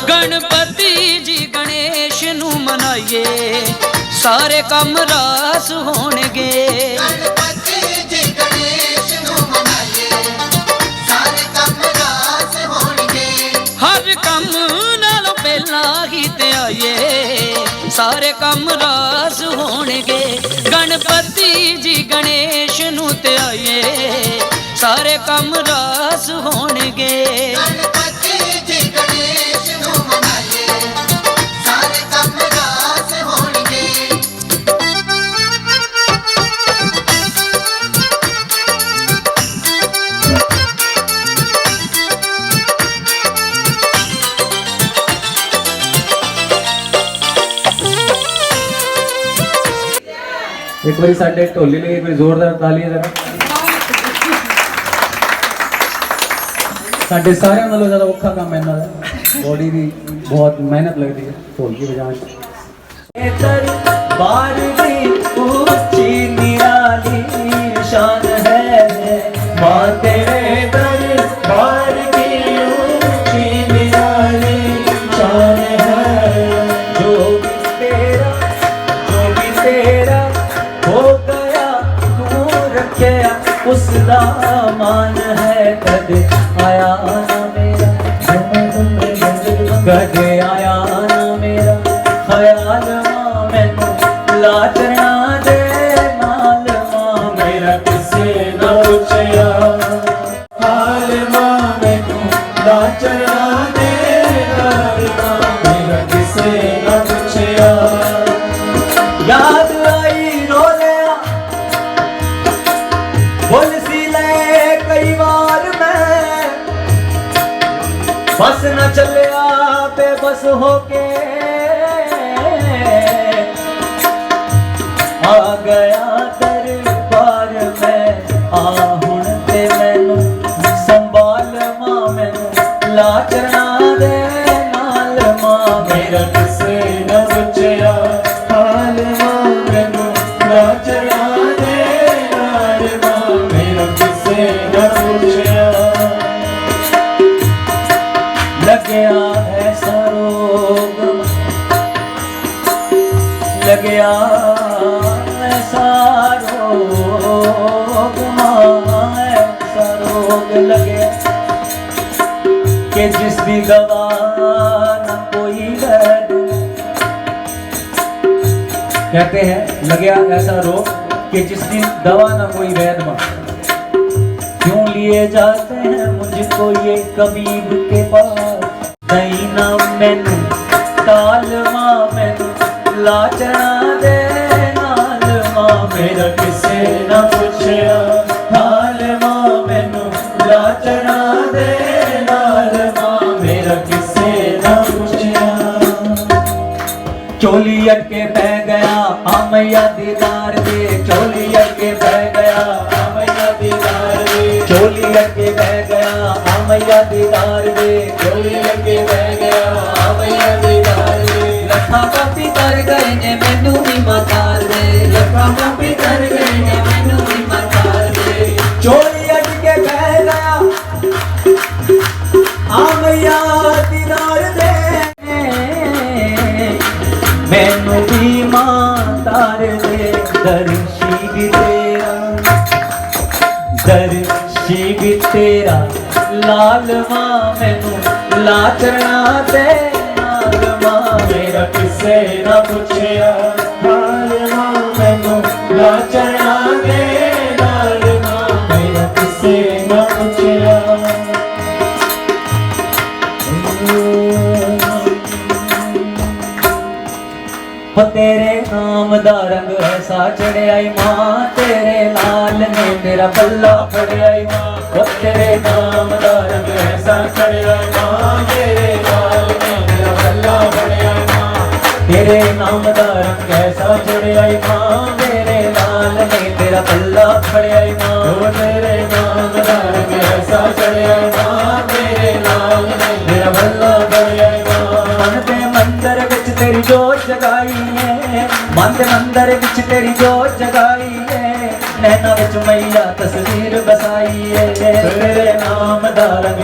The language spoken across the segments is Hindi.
गणपति जी गणेश नू मनाइए सारे कम रास होणगे। गणपति जी गणेश नू मनाइए सारे कम रास होणगे। हर कम नालों पहला ही ते आइए सारे कम रास होणगे। गणपति जी गणेश नू ते आइए सारे कम रास होणगे। गणपति जी गणेश नू मनाइए सारे कम रास होणगे। एक बार साडे ढोली लिए एक बार जोरदार तालियां जरा। साडे सारे नालों ज़्यादा औखा काम है इन्हां दा। बॉडी की बहुत मेहनत लगती है ढोलकी बजाने। दरबार की ऊंची निराली शान है मां तेरे दरबार की ऊंची निराली शान है। जो भी तेरा हो गया तू रखिया उसका मान है। कद आया ना मेरा कद आया ना मेरा ख्याल मां मैनू लाचना दे नाल मां मेरा किसे ना पूछया। हाल मां मैनू लाचना दे नाल मां मेरा किसे ना पूछया। याद आई रो लिया बोल सी ले कई बार मैं बस न चलिया बेबस होके आ गया दरबार में। आ हुण ते मैनू संभाल मां मैनू लाचना दे नाल मां मेरा किसे न पूछया। हाल मां मैनू लाचना दे नाल मां मेरा किसे न पूछया। लगया ऐसा रोग लगया ऐसा रोग मां ऐसा रोग लगया कि जिसकी दवा न कोई वैद। कहते हैं लगया ऐसा रोग कि जिसकी दवा न कोई वैद मां। क्यों लिए जाते हैं मुझको ये कबीब के पास। नहीं ना मैनू ताल मां मैनू लाचना दे नाल मां मेरा किसे ना पूछया। हाल मां मैनू लाचना दे नाल मां मेरा किसे ना पूछया। चोली अटके पै गया आमैया दीदार दे। चोली अटके पै गया आमैया दीदार दे। चोली अटके पै गया आमैया दीदार दे। चोली अटके पै गया आमैया दीदार दे। लखा कापी कर गए ने मैनू भी मतार दे। लखा कापी कर गए ने मैनू भी मतार दे। चोली अटके पै गया आमैया दीदार दे। मैनू भी मातार दे। दर्शी भी तेरा दर्शी भी तेरा लाल मां मैनू लाचना दे नाल मां मेरा किसे ना पूछया। हाल मां मैनू लाचना दे नाल मां मेरा किसे ना पूछया। तेरे नाम दा रंग ऐसा चढ़िया मां तेरे लाल ने मेरा पल्ला फड़िया मां। तेरे नाम दा रंग ऐसा चढ़िया मां तेरे लाल ने मेरा पल्ला फड़िया मां। तेरे नाम दा रंग ऐसा चढ़िया मां तेरे लाल ने तेरा पल्ला फड़िया मां। तेरे नाम दा रंग ऐसा चढ़िया मां तेरे लाल ने मेरा पल्ला फड़िया मां। मन दे मंदिर विच तेरी जोत जगाई है। मन दे मंदिर विच तेरी जोत जगाई है। नैना विच मैया तस्वीर बसाई है। तेरे दा रंग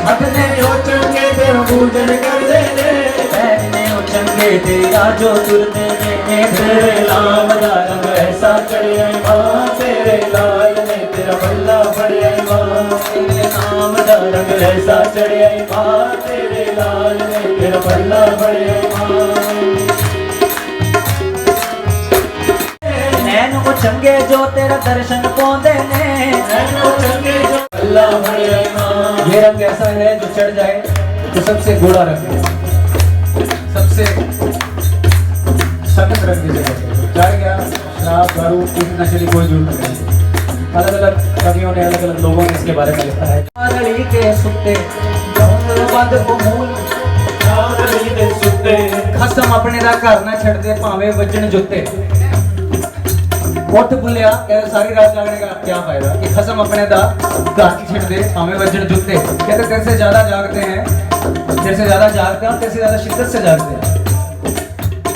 हथ ने ओ चंगे तेरा पूजन करदे ने पैर ने ओ चंगे तेरा जो तुरदे ने तेरे नाम दा रंग ऐसा चढ़िया मां तेरे लाल ने तेरा बल्ला फड़िया मां तेरे नाम दा रंग ऐसा चढ़िया मां तेरे लाल ने तेरा बल्ला फड़िया मां नैन को चंगे जो तेरा दर्शन पाਉਂਦੇ ने नैन को चंगे जो अल्लाह फड़िया मां ये रंग ऐसा है जो चढ़ जाए तो सबसे गोरा रंग है सबसे सख्त रंग की जगह चढ़ गया शराब दारू किसी नशे की कोई जरूरत नहीं अलग अलग कवियों ने अलग अलग लोगों ने इसके बारे में लिखा है नागरी के सुते बद मूल नागरी के सुते खसम अपने दा घर ना छड़ दे भावे वजन जुत्ते उठ बुलिया कह सारी रात जागने का क्या फायदा कि खसम अपने दा घर छड़ दे भावे वजन जुत्ते कहते तेरे से ज्यादा जागते हैं तेरे से ज्यादा जागते हैं तेरे से ज्यादा शिद्दत से जागते हैं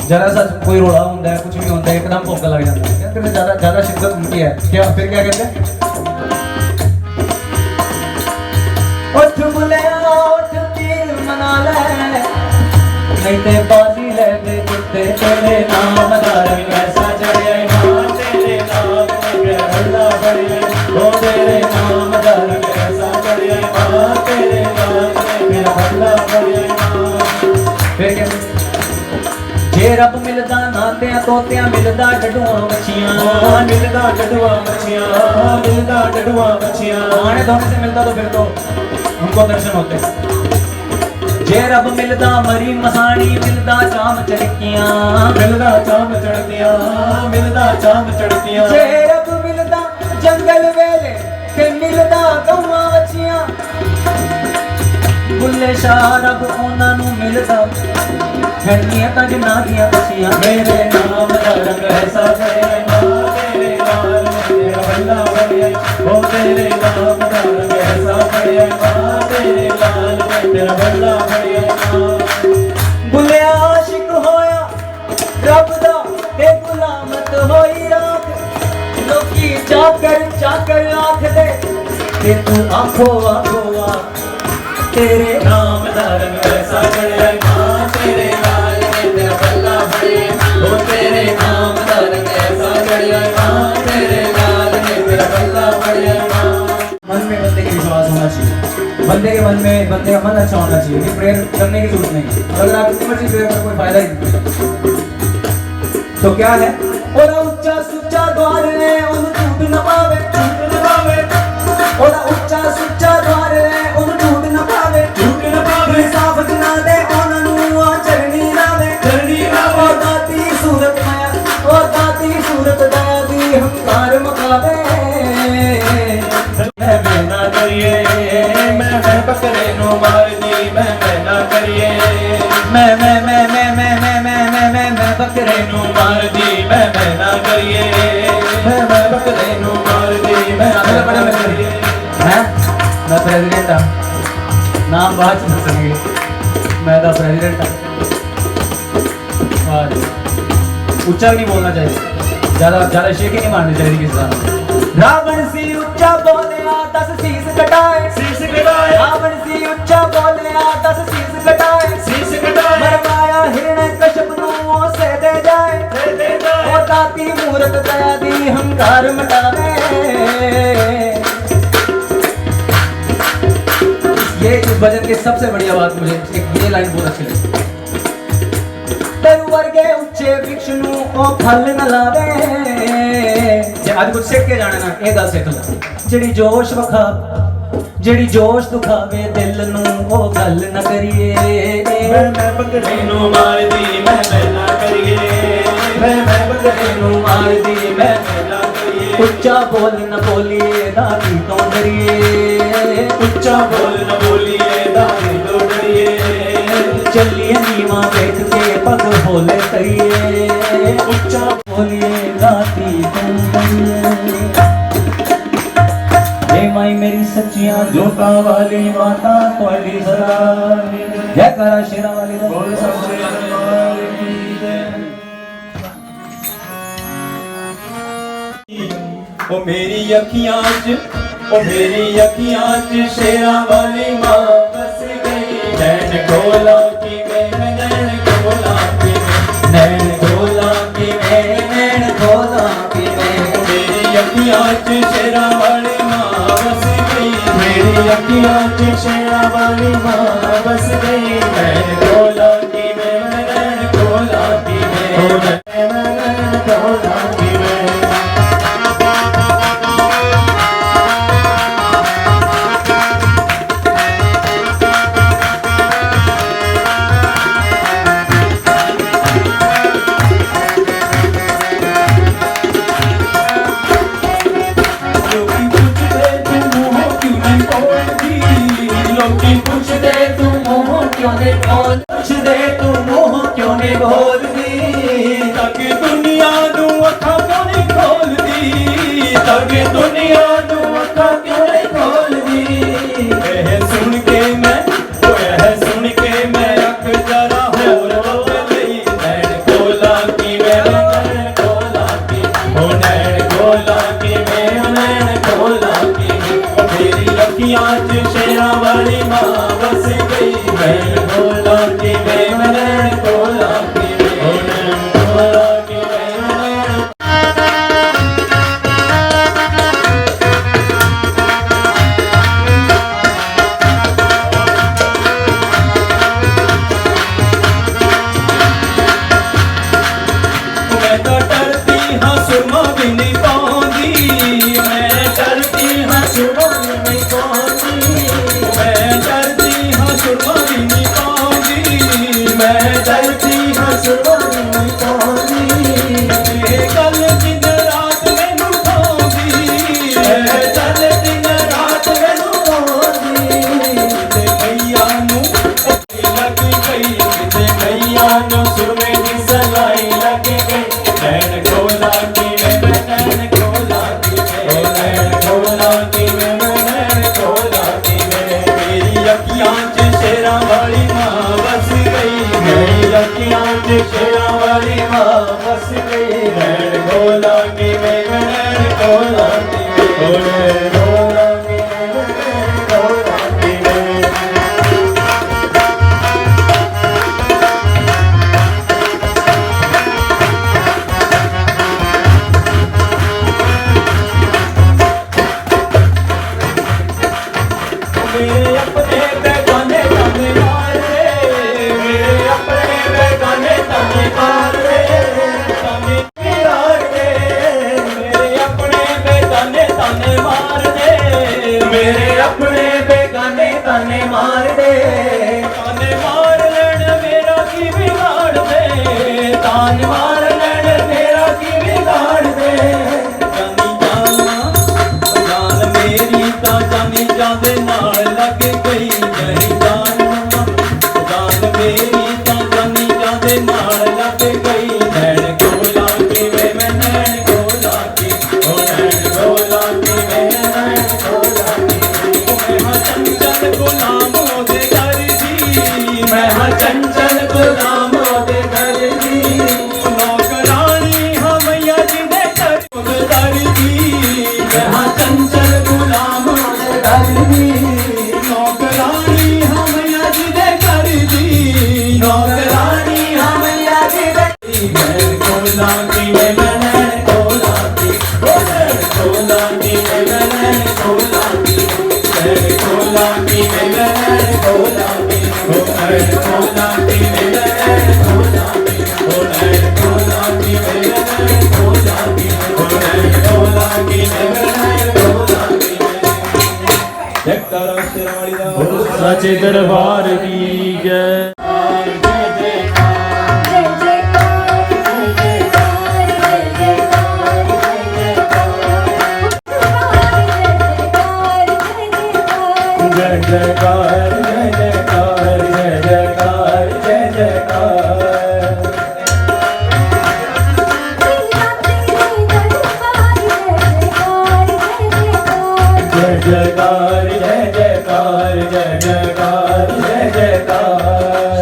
जरा सा कोई रोड़ा होता है कुछ भी होता है एकदम भौंका लग जाता है कहते ज्यादा शिद्दत उनकी है क्या फिर क्या कहते हैं उठ बुलिया उठ तीर मना ले नहीं ते बाजी ले दे कुत्ते तेरे नाम दा रंग ऐसा चढ़िया मां तेरे नाम में अल्लाह बड़े ओ तेरे नाम दा रंग ऐसा चढ़िया मां तेरे नाम में अल्लाह बड़े फिर क्या जे रब मिलदा नातियां तोतियां मिलदा डडुआ मच्छियां मिलदा डडुआ मच्छियां मिलदा डडुआ मच्छियां आने धोने से मिलता तो फिर तो उनको दर्शन होते जे रब मिलदा मरी मसानी मिलदा चाम चड़कियां मिलदा चाम चढ़तियां मिलदा चाम चढ़तियां जे रब मिलदा जंगल वेले ते मिलदा गौवां मच्छियां बुल्ले शाह रब उन्हां नूं मिलदा हनिया तक ना दिया बचिया मेरे नाम दा रंग ऐसा चढ़िया मां तेरे लाल तेरा बल्ला बढ़िया ओ तेरे नाम दा रंग ऐसा चढ़िया मां तेरे लाल तेरा बल्ला बढ़िया बुलिया आशिक होया रब दा ते गुलामत होई रात लोकी चाकर आख दे ते तू आखो आखो आ तेरे नाम दा रंग ऐसा चढ़िया मां तेरे ओ तेरे नाम दा रंग ऐसा चढ़िया मां तेरे लाल ने तेरा बल्ला बढ़िया मन में बंदे की विश्वास होना चाहिए बंदे के मन में बंदे का मन अच्छा होना चाहिए कि प्रेयर करने की जरूरत नहीं अगर आप कितनी मर्जी प्रेयर करो कोई फायदा ही नहीं तो क्या है ओरा उच्चा सुच्चा द्वार है उन टूट न पावे ओरा उच्चा सुच्चा द्वार है उन टूट न पावे साफ जना दे ओना नु आ चरनी लावे ओ दाती सूरत माया ओ दाती सूरत दया दी हंकार मकावे मैं ना करिए मैं बकरे नु मार दी मैं ना करिए मैं बकरे नु मार दी मैं ना करिए मैं बकरे नु मार दी मैं करिए हैं मैं प्रेसिडेंट नाम बात सुन सकेंगे मैं दा प्रेसिडेंट ऊंचा नहीं बोलना चाहिए ज्यादा शेख नहीं मारनी चाहिए किसी तरह रावण सी ऊंचा बोले 10 शीश कटाए रावण सी ऊंचा बोले 10 शीश कटाए मरवाया हिरण कश्यप नु से दे जाए ओ दाती मूरत दया दी हंकार मटावे ये इस भजन की सबसे बढ़िया बात मुझे एक ये लाइन बहुत अच्छी लगी तेरू वर्गे उच्चे वृक्ष नु ओ फल न लावे जे आज कुछ सीख के जाने ना ये गल सीख लो जेड़ी जोश दुखावे दिल नु ओ गल न करिए मैं बकरे नु मार दी मैं ना करिए मैं बकरे नु मार दी मैं ना करिए उच्चा बोल न बोलिए दाती तो डरिए उच्चा बोल न बोलिए दाती तो डरिए चलिए नीवा बैठ के पग बोले करिए उच्चा बोलिए दाती तुम डरिए माई मेरी सच्चियां जोता वाली माता थोड़ी सदा जय करा शेरा वाली बोल सच्चे दरबार की जय ओ मेरी अखियां च ओ मेरी अखियां च शेरां वाली मां बस गई नैन खोला कि मैं नैन खोला कि नैन खोला कि नैन खोला कि मेरी अखियां च शेरां वाली मां बस गई मेरी अखियां च शेरां वाली मां बस गई नैन खोला कि मैं नैन खोला कि नैन खोला कि पुछदे तू मुंह क्यों नहीं बोलदी ताकि दुनिया नू अखां क्यों नहीं खोलदी ताकि दुनिया नू अखां क्यों नहीं खोलदी एह सुन के मैं सुन के मैं अख जरा होर बोली नैन खोला कि मैं नैन खोला कि ओ नैन खोला कि मैं नैन खोला कि मेरी अखियां च शेरां वाली मां बस गई नैन खोला कि मैं नैन खोला कि ओ नैन खोला कि मैं नैन मैं तो डरती हाँ सुरमा भी नहीं पाऊंगी मैं डरती हाँ सुरमा भी नहीं पाऊंगी मैं डरती हाँ सुरमा भी नहीं पाऊंगी मैं डरती हाँ सुरमा भी नहीं पाऊंगी ये गल दिन रात मैनू पाऊंगी मैं चल दिन रात मैनू पाऊंगी ते भैया नू लग गई ते भैया नू सुरमे दी सलाई लग गई नैन खोला कि मैं नैन खोला कि ओ नैन खोला कि मैं नैन खोला कि मेरी अखियां च शेरां वाली मां बस गई मेरी अखियां च शेरां वाली मां बस गई नैन खोला कि मैं नैन खोला कि ओ नैन खोला कि मैं नैन खोला कि मेरे अपने बेगाने ताने मार रे मेरे अपने बेगाने ताने मार रे ताने मार रे मेरे अपने बेगाने ताने मार दे मेरे अपने बेगाने ताने मार दे ताने मार लेन मेरा की बिगाड़ दे ताने मार लेन मेरा की बिगाड़ दे जानी जाना जान मेरी ता जानी जादे नाल लग गई नहीं जान मेरी ता जानी जादे नाल लग गई नैन खोला कि मैं नैन खोला कि ओ नैन खोला कि मैं नैन खोला कि मैं चंचल गुलाम दे घर जी मैं चंचल गुलाम दे घर जी नौकरानी हम मैया जी दे घर जी मैं चंचल गुलाम दे घर जी नौकरानी हम मैया जी दे घर जी नौकरानी हम मैया जी दे नैन खोला कि मैं नैन खोला कि ओ नैन खोला कि मैं नैन खोला कि नैन खोला कि मैं नैन खोला कि ओ नैन खोला कि मैं नैन खोला कि ओ नैन खोला कि मैं नैन खोला कि ओ नैन खोला कि मैं नैन खोला कि जयकारा तेरा वाली दा सच्चे दरबार की जय जय जयकार जय जयकार जय जयकार जय जयकार जय जयकार जय जयकार जय जयकार जय जयकार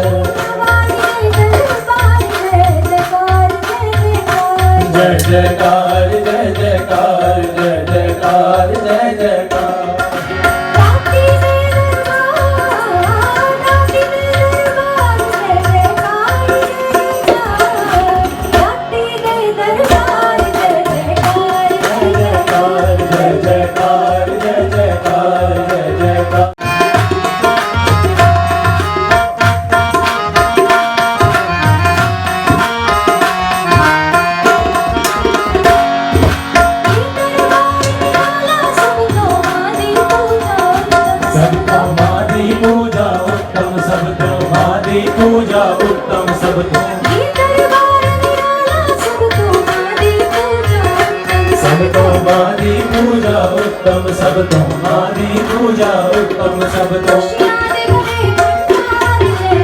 पूजा उत्तम सब तो ये दरबार निराला सब तो मादी पूजा उत्तम सब तो मादी पूजा उत्तम सब तो मादी पूजा उत्तम सब तो खुशियाँ दे भरे भंडार जय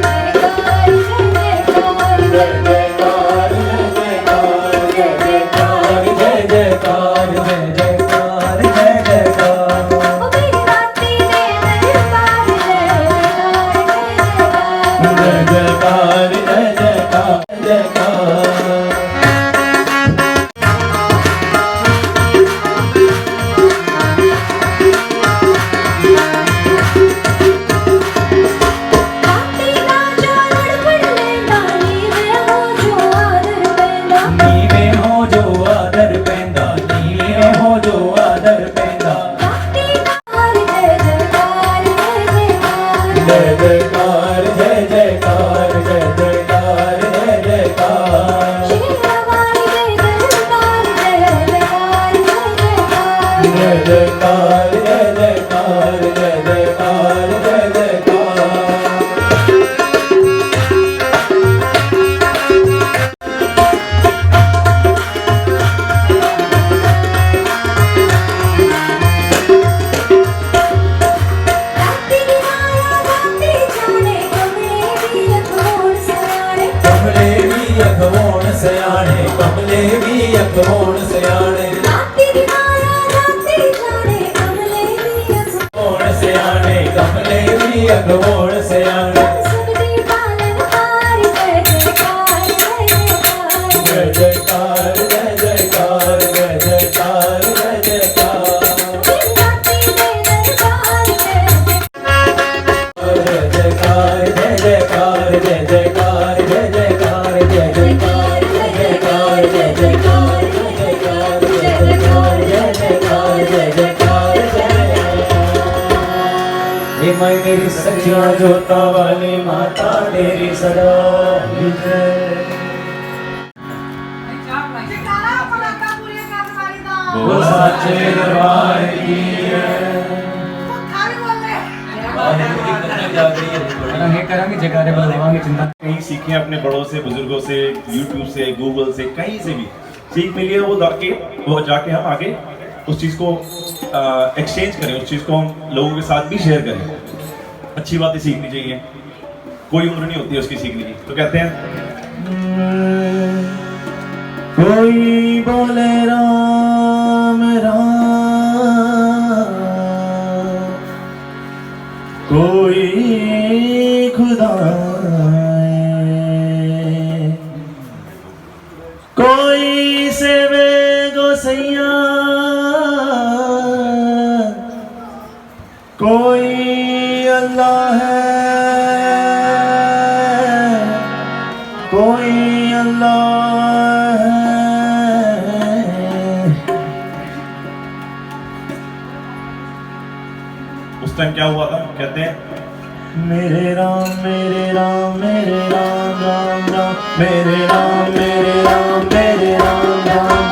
जयकार जय जयकार जय जयकार जय जयकार जय जयकार जय जयकार ओ मेरी राती दे दरबार जय जयकार जय जयकार जय जयकार काटी ना जान पड़ लेना नीवे हो जो आदर पैदा नीवे हो जो आदर पैंदा नीवे हो जो आदर पैंदा काटी ना जय जयकार जय जयकार जय जयकार जय जयकार जय जयकार शेरवाली दे दरबार जय जयकार जय जयकार जय जयकार जय जयकार जय जयकार राती दिवाया राती जाने कमले भी अखोड़ सयाने कमले भी अखवोण सयाणे कमले भी अखवोण सयाणे राती दिवाया राती जाने कमले भी अखवोण सयाणे कमले भी अखवोण सयाणे सबदी पालन हार जय जयकार जय जयकार जय जयकार जय जयकार जय जयकार राती दे दरबार जय जयकार जय जयकार जय जयकार जय जयकार जय जयकार जय जयकार जय जयकार जय जयकार जय जयकार जय जयकार जय जयकार हे मैं मेरी सच्चिया जोता वाली माता तेरी सदा विजय वो साचे दरबार की कहीं सीखे अपने बड़ों से बुजुर्गों से यूट्यूब से गूगल से कहीं से भी सीख मिली है वो जाके हम आगे उस चीज़ को एक्सचेंज करें उस चीज़ को हम लोगों के साथ भी शेयर करें अच्छी बातें सीखनी चाहिए कोई उम्र नहीं होती है उसकी सीखने की तो कहते हैं कोई बोले राम राम कोई खुदा कोई सेवे गोसैया कोई अल्लाह है कोई अल्लाह है। उस टाइम क्या हुआ था कहते हैं मेरे राम मेरे राम मेरे राम राम राम मेरे राम मेरे राम मेरे राम राम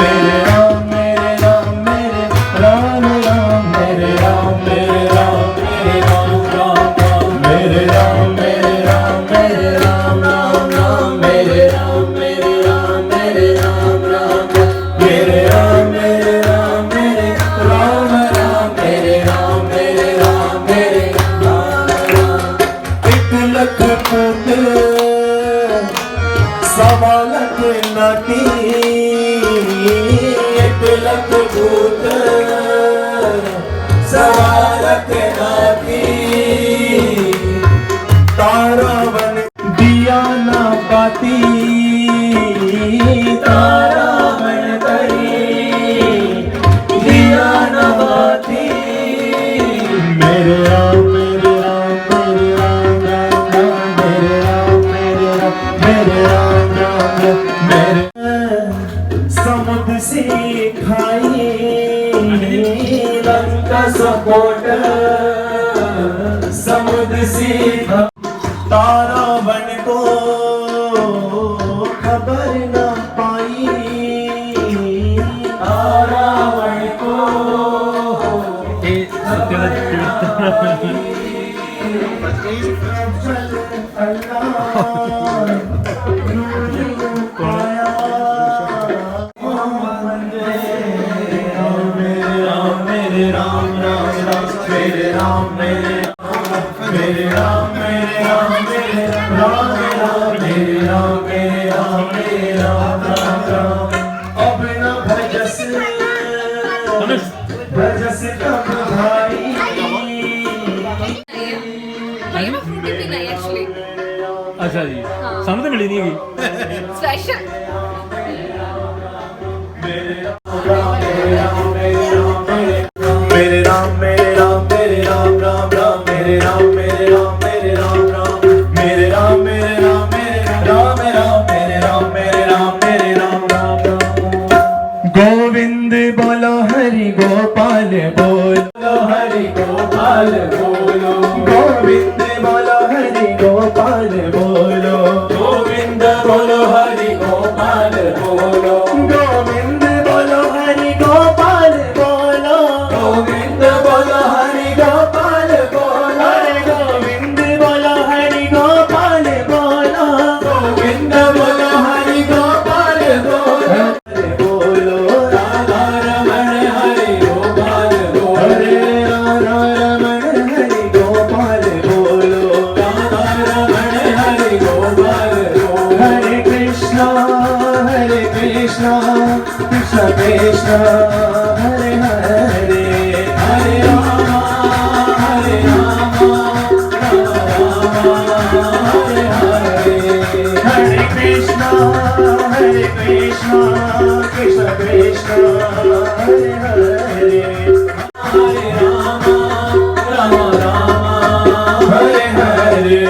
मेरे राम मेरे राम मेरे राम राम मेरे राम मेरे राम मेरे राम राम राम मेरे राम मेरे राम मेरे राम राम राम मेरे राम मेरे राम मेरे राम राम मेरे राम मेरे राम मेरे राम राम मेरे राम मेरे राम मेरे एक लख पुत सवा लख नाती एक लख पुत सवा लख नाती तारा बन दिया ना पाती तारा बन गई दिया ना पाती मेरे राम मेरे राम मेरे राम राम राम मेरे राम मेरे राम मेरे राम राम मेरे समुद्र से खाई लंका सपोट समुद्र से तारा बन को खबर न पाई तारा बन को अल्लाह भाई मैं फ्रूटी पीना है एक्चुअली अच्छा जी सानू तो मिली नहीं हैगी स्पेशल मेरे राम मेरे राम मेरे राम राम राम मेरे राम मेरे राम मेरे राम राम मेरे राम मेरे राम मेरे राम राम मेरे राम मेरे राम मेरे राम राम राम गोविंद बोलो हरि गोपाल बोलो हरि गोपाल बोलो गोविंद बोलो हरि गोपाल बोलो गोविंद बोलो हरि गोपाल बोलो गोविंद बोलो हरि गोपाल बोलो गोविंद बोलो हरि गोपाल बोलो हरे गोविंद बोलो हरि गोपाल बोलो गोविंद बोलो हरि गोपाल बोलो बोलो राधा रमण हरि गोपाल बोलो हरे राधा रमण हरि गोपाल बोलो राधा रमण हरि गोपाल बोलो हरे कृष्णा कृष्ण कृष्ण हरे हरे हरे राम हरे हरे कृष्ण कृष्ण कृष्ण हरे हरे हरे राम राम हरे हरे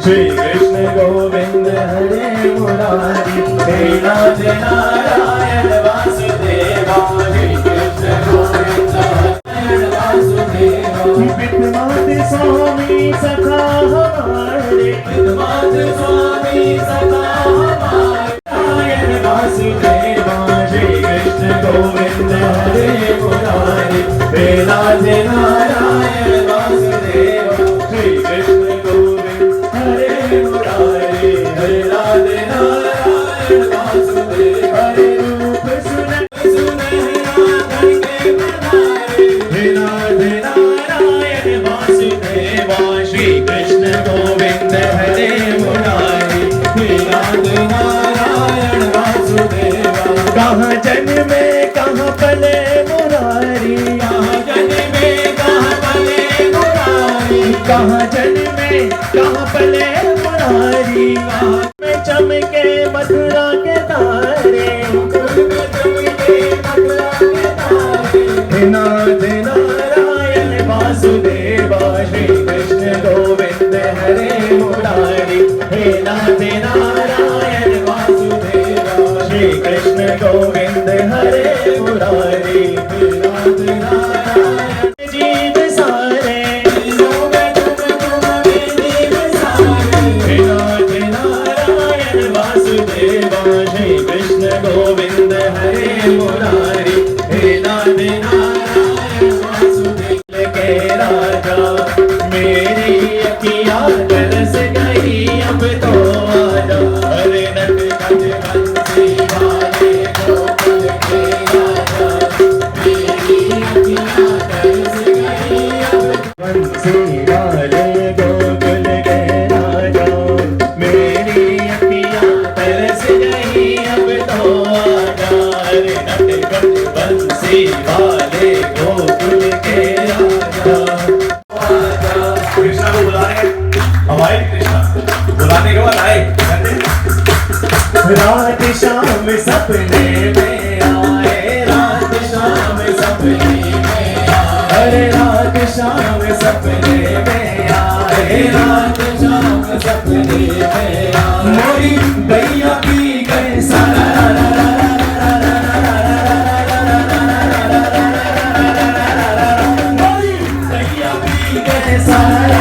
श्री कृष्ण गोविंद हरे मुरारी हे नाथ नारायण वासुदेवा श्री कृष्ण गोविंद नारायण वासुदेवा विद्वान स्वामी सखा हमारे विद्वान स्वामी सखा हमारे नारायण वासुदेवा श्री कृष्ण गोविंद हरे मुरारी हे नाथ नारायण वासुदेवा श्री कृष्ण गोविंद हरे मुरारी हे नाथ नारायण वासुदेव हरे रूप सुनहरा करके बनाए हे नाथ नारायण वासुदेवा श्री कृष्ण गोविंद हरे मुरारी हे नाथ नारायण वासुदेवा कहाँ जन्मे कहाँ पले मुरारी कहाँ जन्मे कहाँ पले मुरारी कहाँ जन्मे कहाँ पले मुरारी कहाँ में चमके मथुरा के तारे हे नाथ नारायण वासुदेवा श्री कृष्ण गोविंद हरे मुरारी हे नाथ नारायण वासुदेवा श्री कृष्ण गोविंद हरे मुरारी हे नाथ नारायण जीव सारे हे नाथ नारायण वासुदेवा श्री कृष्ण गोविंद हरे मुरारी हे नाथ नारायण वासुदेव के राजा मेरी अखियाँ तरस गई अब तो आजा हरे नट खट बंसी वाले गोकुल के राजा मेरी अखियाँ तरस गई अब बंसी वाले गोकुल के राजा मेरी अखियाँ तरस गई अब तो आजा हरे नट खट बंसी वाले गोकुल के राजा कृष्णा को बुला रहे हमारे कृष्णा बुलाने के बाद आए रात शाम सपने में आए रात शाम सपने में आए अरे रात शाम सपने में आए रात शाम सपने में आए मोरी गैया पी गए सारा मोरी गैया पी गए सारा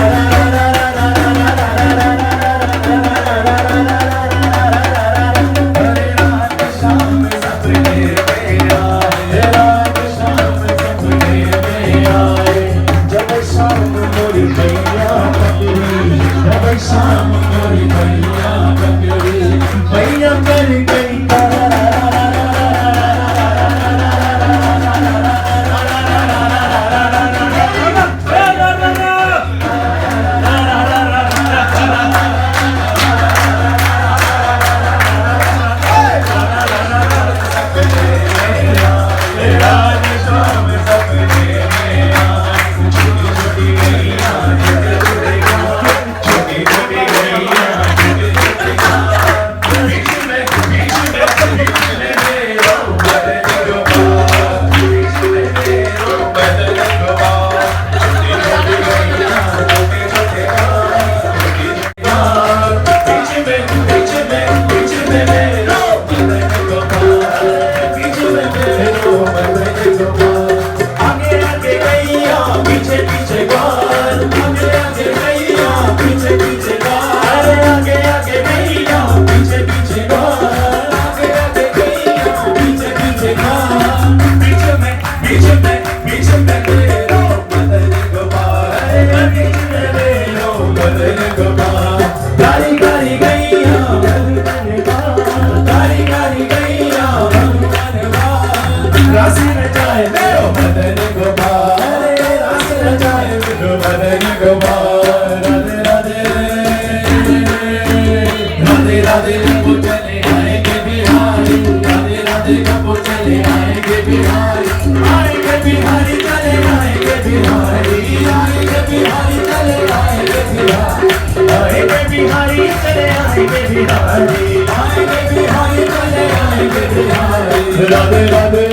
शाम मोरी भैया कर गई राधे राधे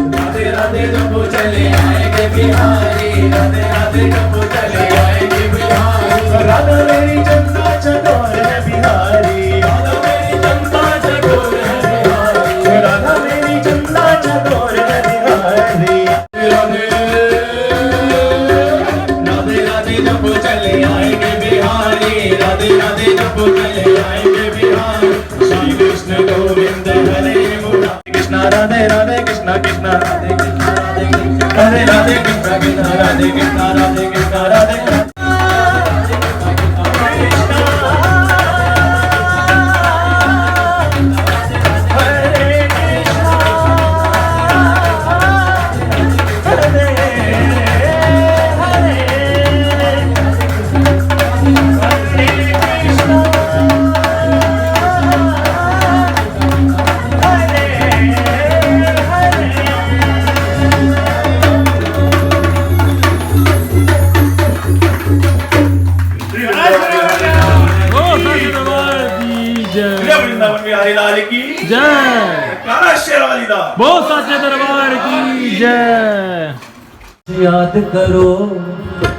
राधे राधे जब चले आएंगे बिहारी राधे राधे जब चले आएंगे बिहारी राधा मेरी चंदा चकोर है बिहारी राधा मेरी चंदा चकोर है बिहारी राधा मेरी चंदा चकोर है बिहारी राधे राधे राधे जब चले आएंगे बिहारी राधे राधे जब चले आएंगे बिहारी श्री कृष्ण गोविंद हरे मुरारी कृष्ण राधे राधे कृष्ण कृष्ण राधे कृष्ण राधे हरे राधे कृष्ण कृष्ण राधे कृष्ण राधे कृष्ण राधे वृंदावन बिहारी लाल की जय। काला शेरवाली दा बहुत साचे दरबार की जय। याद करो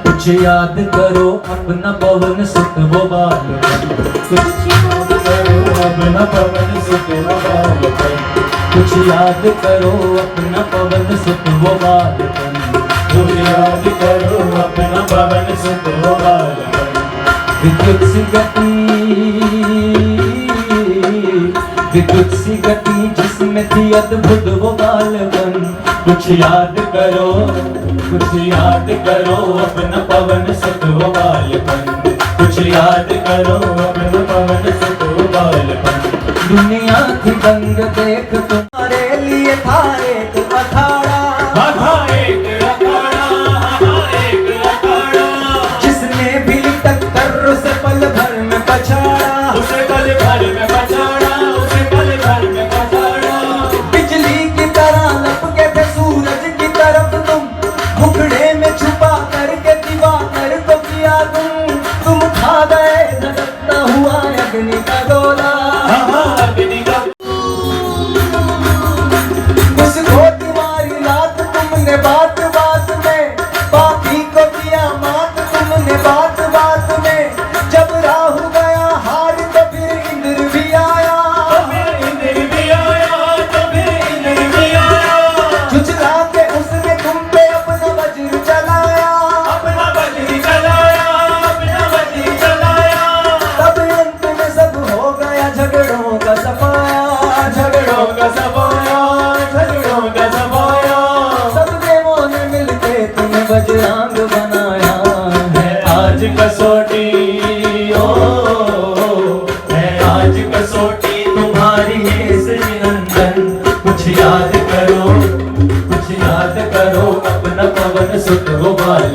कुछ याद करो अपना पवन सुत वो बालपन कुछ याद करो अपना पवन सुत वो बालपन कुछ याद करो अपना पवन सुत वो बालपन कुछ याद करो अपना पवन सुत वो बालपन विद्युत सी गति जिसमें थी अद्भुत वो बालपन कुछ याद करो अपना पवन सुत वो बालपन कुछ याद करो अपना पवन सुत वो बालपन दुनिया की दंग देख तुम्हारे लिए था एक अखाड़ा जिसने भी टक्कर उसे पल भर में पछाड़ा बिजली की तरह लपके थे सूरज की तरफ तुम मुखड़े में छुपा करके दीवार को किया तुम खा गए धड़कता हुआ अग्नि का गोला उसको तुम्हारी रात तुमने बात बात में बाकी को किया मात तुमने बात बात में जब राहु गया हार तो फिर इंद्र भी आया झुझला के उसने तुम पे अपना वज्र चलाया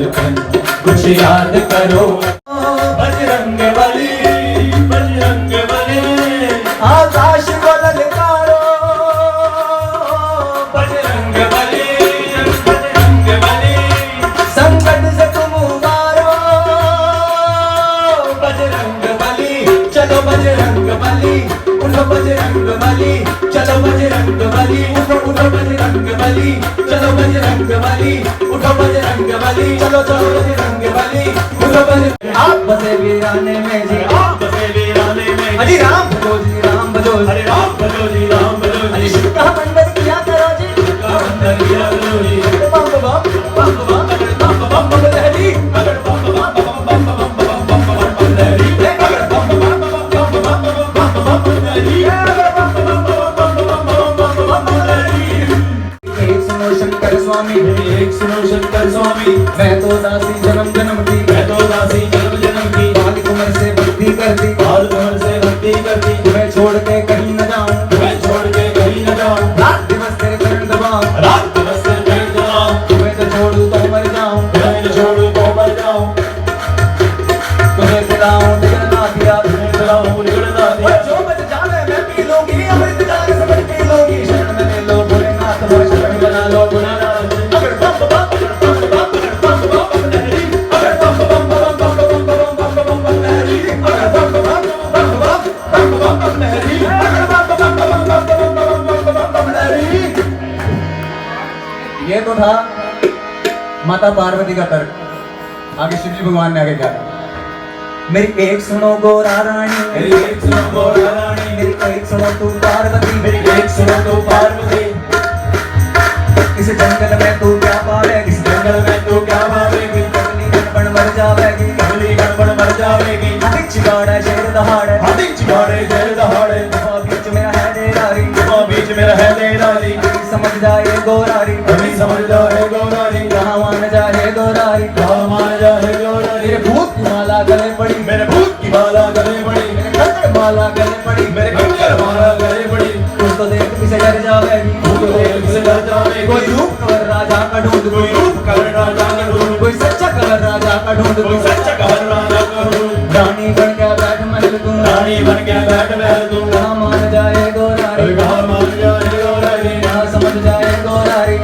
बचपन कुछ याद करो बजरंग बली आकाश को ललकारो बजरंग बली संकट से तुम उबारो बजरंग बली चलो बजरंग बली उठो बजरंग बली चलो बजरंग बली उठो उठो बजरंग बली चलो बजरंग बली उठो बजरंग बली चलो चलो बजरंग बली उठो बजरंग आप बसे वीराने में जी आप बसे वीराने में अजी राम भजो जी राम भजो अरे राम भजो जी राम भजो अरे शिव का मंदिर किया करो जी शिव का मंदिर किया करो जी बम बम बम बम बम बम बम लहरी अगर बम बम बम बम बम बम बम लहरी अगर बम बम बम बम बम बम लहरी अगर बम बम बम लहरी एक सुनो शंकर स्वामी मैं तो दासी जन्म जन्म की मैं तो दासी जन्म जन्म की बाल उम्र से भक्ति करती मैं छोड़ के कहीं न जाऊं रात दिवस तेरे चरण दबाऊं तुम्हें तो छोड़ू तो मर जाऊं तुम्हें पिलाऊं निगलना दिया जो बच जाने मैं पी लूंगी अमृत जाने से बच पी लूंगी शरण में ले लो भोलेनाथ मोर शरण बना लो भोलेनाथ अगर बम बम ये तो था माता पार्वती का तर्क। आगे शिव जी भगवान ने आगे क्या कहा? मेरी एक सुनो गोरा रानी मेरी एक सुनो गोरा रानी मेरी एक सुनो तू पार्वती मेरी एक सुनो तू पार्वती इस जंगल में तू क्या पावेगी इस जंगल में तू क्या पावेगी कमली गणपण मर जावेगी हाथी चिगाड़े शेर दहाड़े बीच में है डेरारी समझ जाए गोरारी कहाँ मान जाए गोरारी मेरे भूत की माला गले पड़ी मेरे कंकर माला गले पड़ी कुछ तो देख किसे डर जावेगी कोई रूप कवर राजा का ढूंढ कोई सच्चा कवर राजा का ढूंढ रानी बन गया बैठ महल तू कहाँ मान जाए गोरारी कहाँ समझ जाए गोरारी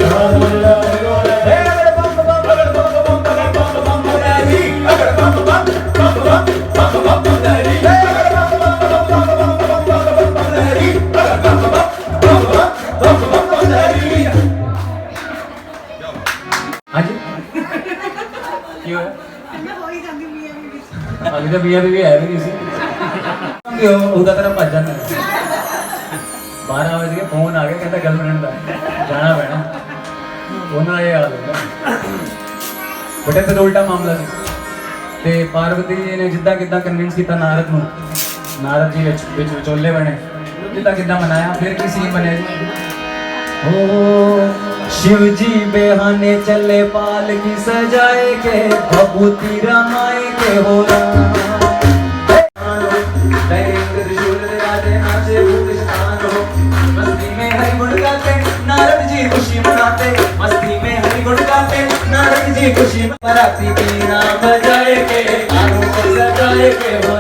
अभी तो बिया भी है भी नहीं उदा तरह भज जाता 12 बज के फोन आ गया कहता गर्लफ्रेंड का जाना पैना उन्होंने ये हाल होता बट इत्थे तो उल्टा मामला सी ते पार्वती जी ने जिद्दां किद्दां कन्विंस किया नारद जी विच विचोले बने जिद्दां किद्दां मनाया फिर की सीन बने जी ओ शिव जी बेहाने चले पाल की सजाए के भभूति रमाए के हो मस्ती में हरि गुण गाते नारद जी खुशी मनाते मस्ती में हरि गुण गाते नारद जी खुशी मनाती बीना बजाए के आरों को सजाए के हो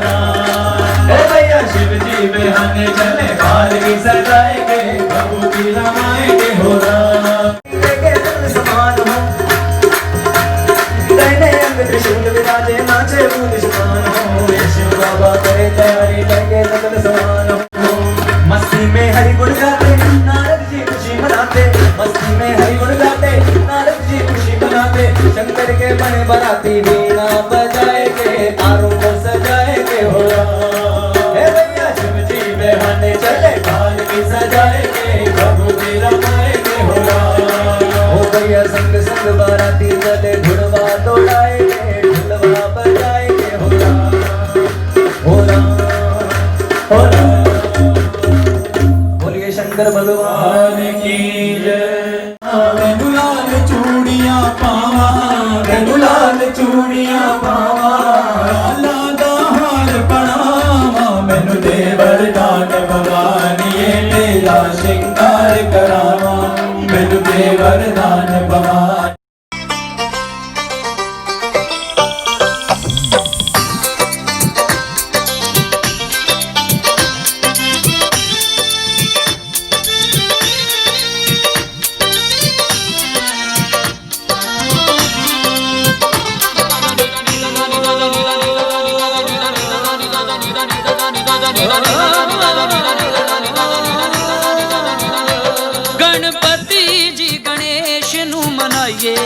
भैया शिव जी बेहाने चले पाल की सजाए के भभूति रमाए के हो त्रिशूल विराजे नाचे फूल समान हो शिव बाबा करे तैयारी लगे सकल समान हो मस्ती में हरि गुण गाते नारद जी खुशी मनाते मस्ती में हरि गुण गाते नारद जी खुशी मनाते शंकर के बने बराती वीणा बजाए के तारों को सजाए के हो हे भैया शिव जी बेहाने चले काल की सजाए के भभूति रमाए के हो भैया संग संग बाराती चले धुनवा तोड़ाए ढुलवा बजाए के हो बोलिए शंकर भगवान की जय लाल चूड़ियां पावा लादा हार पड़ावा मैनू दे वरदान भवानी लीला श्रृंगार करावा मैनू दे वरदान भवानी गणपति जी गणेश नू मनाइए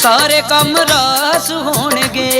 सारे कम रास होणगे।